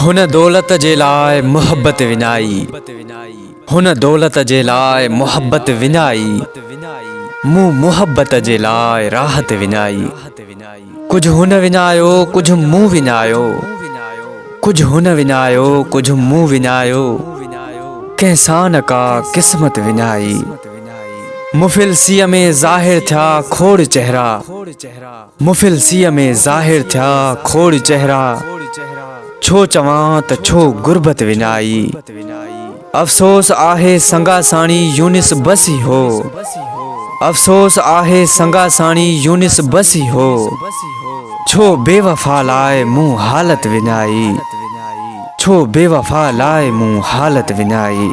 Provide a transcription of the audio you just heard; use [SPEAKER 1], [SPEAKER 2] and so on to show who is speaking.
[SPEAKER 1] हुन दौलत जे लाइ मुहब्बत विञाई, हुन दौलत जे लाइ मुहब्बत विञाई, मूं मुहब्बत जे लाइ राहत विञाई। कुझु हुन विञायो, कुझु मूं विञायो, कुझु हुन विञायो, कुझु मूं विञायो, कंहिंसां न का क़िस्मत विञाई। मुफ़िल सीअ में ज़ाहिर थिया खोड़ चेहरा, मुफ़िल सीअ में ज़ाहिर थिया खोड़ चेहरा, छो चवां त छो गुरबत विञाई। अफ़सोस आहे संगा साणी यूनिस बसी हो, अफ़सोस आहे संगा साणी यूनिस बसी हो, छो बेवफ़ा लाइ मूं हालत विञाई, छो बेवफ़ा लाइ मूं हालत विञाई।